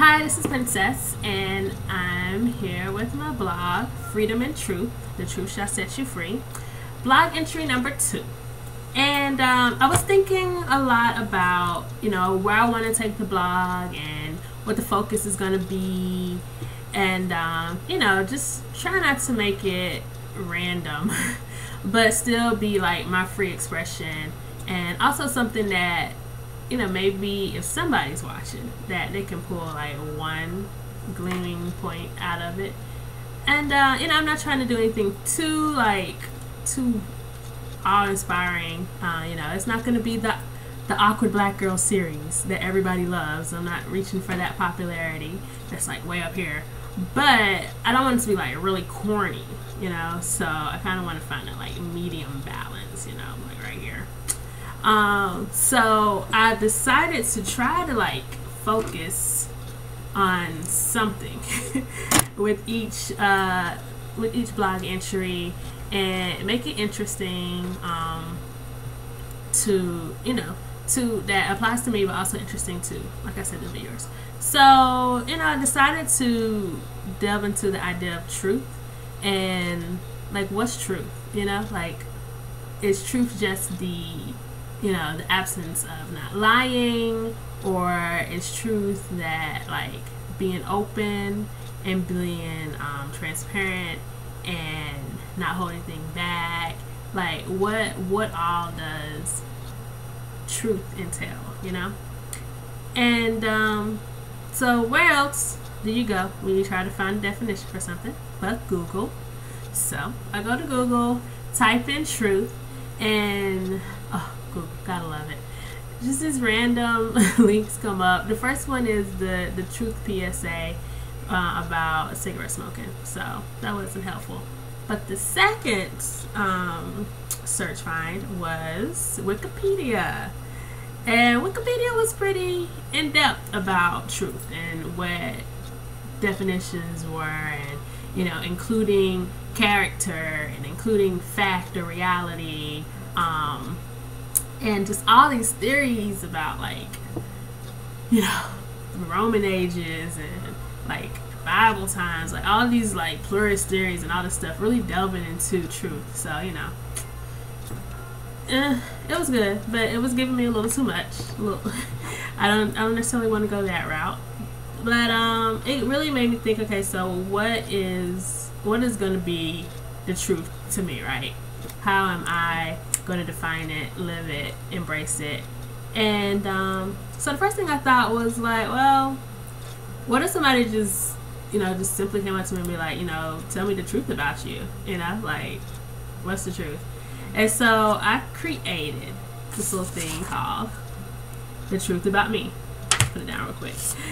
Hi, this is Princess, and I'm here with my blog, Freedom and Truth. The Truth Shall Set You Free. Blog entry number 2. And I was thinking a lot about, where I want to take the blog and what the focus is going to be. And, just try not to make it random, but still be like my free expression. And also something that, maybe if somebody's watching, that they can pull like one gleaming point out of it. And, I'm not trying to do anything too awe-inspiring. It's not going to be the awkward black girl series that everybody loves. I'm not reaching for that popularity that's like way up here. But I don't want it to be like really corny, so I kind of want to find a like medium balance, like right here. So I decided to try to like focus on something with each blog entry and make it interesting, to that applies to me, but also interesting to, like I said, the viewers. So I decided to delve into the idea of truth and like what's truth, like is truth just the the absence of not lying, or is truth that like being open and being transparent and not holding anything back? Like what all does truth entail, And so where else do you go when you try to find a definition for something but Google? So I go to Google, type in truth, and Google, gotta love it. Just these random links come up. The first one is the truth PSA about cigarette smoking, so that wasn't helpful. But the second search find was Wikipedia. And Wikipedia was pretty in-depth about truth and what definitions were, and including character and including fact or reality, and just all these theories about like the Roman ages and like Bible times, like all these like pluralist theories and all this stuff, really delving into truth. So it was good, but it was giving me a little too much. I don't necessarily want to go that route, but it really made me think. Okay, so what is going to be the truth to me, right? How am I going to define it, live it, embrace it? And so the first thing I thought was like, well, what if somebody just simply came up to me and be like, tell me the truth about you, like what's the truth? And so I created this little thing called The Truth About Me. Put it down real quick. So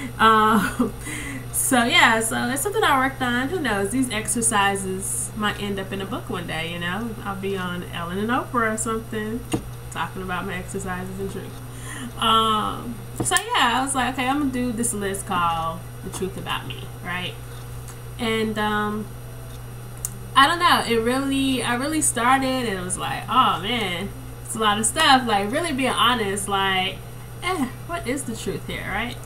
it's something I worked on. Who knows? These exercises might end up in a book one day, I'll be on Ellen and Oprah or something talking about my exercises and truth. I was like, okay, I'm gonna do this list called The Truth About Me, right? And I don't know, I really started and it was like, oh man, it's a lot of stuff. Like really being honest, like, what is the truth here, right?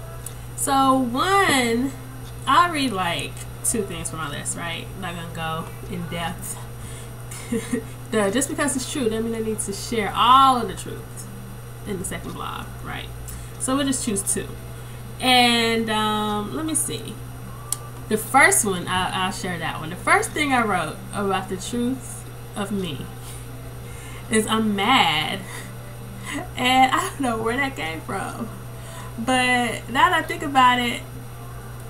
So one, I'll read like 2 things from my list, right? I'm not gonna go in depth. Just because it's true doesn't mean I need to share all of the truth in the second blog, right? So we'll just choose 2. And let me see. The first one, I'll share that one. The first thing I wrote about the truth of me is I'm mad. And I don't know where that came from. But now that I think about it,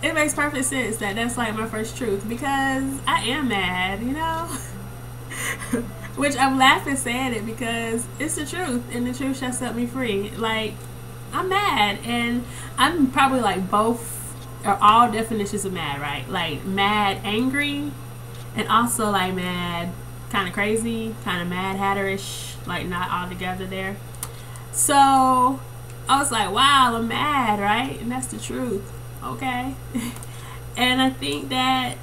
it makes perfect sense that that's like my first truth, because I am mad, Which I'm laughing saying it because it's the truth, and the truth shall set me free. Like, I'm mad, and I'm probably like both or all definitions of mad, right? Like mad angry, and also like mad kind of crazy, kind of mad hatterish, like not all together there. So I was like, wow, I'm mad, right? And that's the truth, okay? And I think that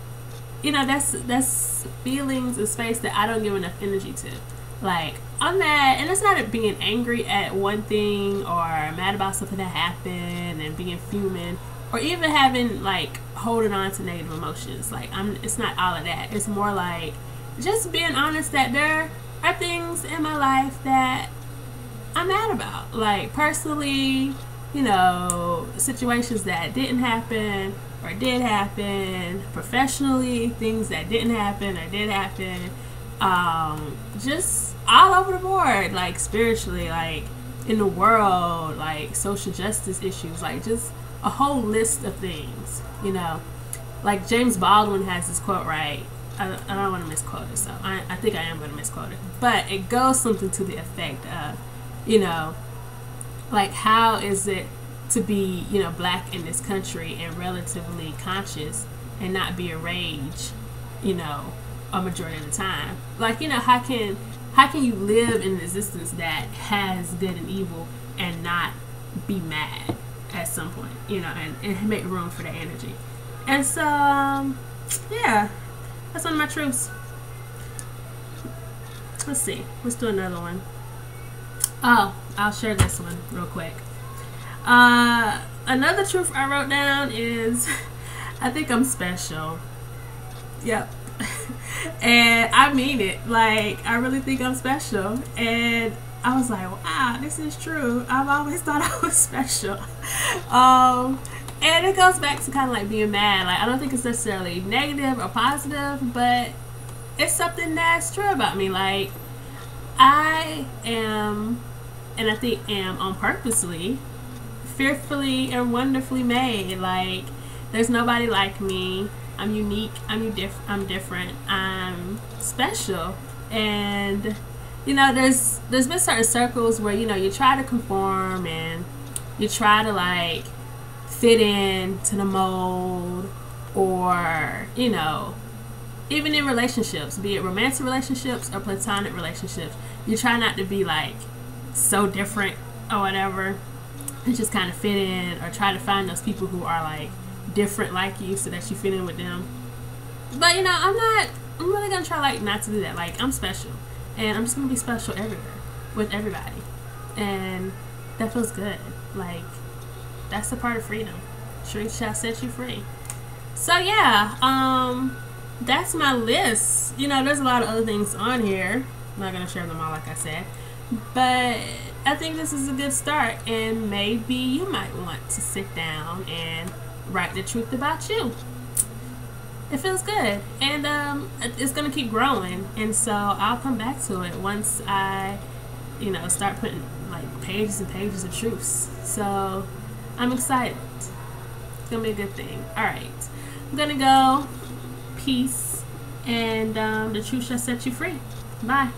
that's feelings and space that I don't give enough energy to. Like, I'm mad, and it's not being angry at one thing or mad about something that happened and being fuming. or even having like holding on to negative emotions. Like it's not all of that. It's more like just being honest that there are things in my life that I'm mad about. Like personally, you know, situations that didn't happen or did happen. Professionally, things that didn't happen or did happen. Just all over the board. Like spiritually, like in the world, like social justice issues, like just a whole list of things, you know. Like James Baldwin has this quote, right? I don't want to misquote it, so I think I am going to misquote it. But it goes something to the effect of, you know, like how is it to be, you know, black in this country and relatively conscious and not be a rage, you know, a majority of the time? Like, you know, how can you live in an existence that has good and evil and not be mad at some point, you know, and make room for that energy? And so, yeah, that's one of my truths. Let's see. Let's do another one. Oh, I'll share this one real quick. Another truth I wrote down is I think I'm special. Yep. And I mean it. Like, I really think I'm special. And I was like, wow, this is true. I've always thought I was special. And it goes back to kind of like being mad. Like, I don't think it's necessarily negative or positive, but it's something that's true about me. Like, I am, and I think am on purposely, fearfully and wonderfully made. Like, there's nobody like me. I'm unique. I'm different. I'm special. And you know, there's been certain circles where, you know, you try to conform and you try to like fit in to the mold, or, you know, even in relationships, be it romantic relationships or platonic relationships, you try not to be like so different or whatever, and just kind of fit in, or try to find those people who are like different like you so that you fit in with them. But you know, I'm really gonna try like not to do that. Like, I'm special, and I'm just gonna be special everywhere with everybody, and that feels good. Like, that's a part of freedom. Truth shall set you free. So yeah, that's my list. You know, there's a lot of other things on here. I'm not gonna share them all, like I said, but I think this is a good start, and maybe you might want to sit down and write the truth about you. It feels good, and it's gonna keep growing, and so I'll come back to it once I, you know, start putting like pages and pages of truths. So I'm excited. It's gonna be a good thing. All right, I'm gonna go. Peace, and the truth shall set you free. Bye.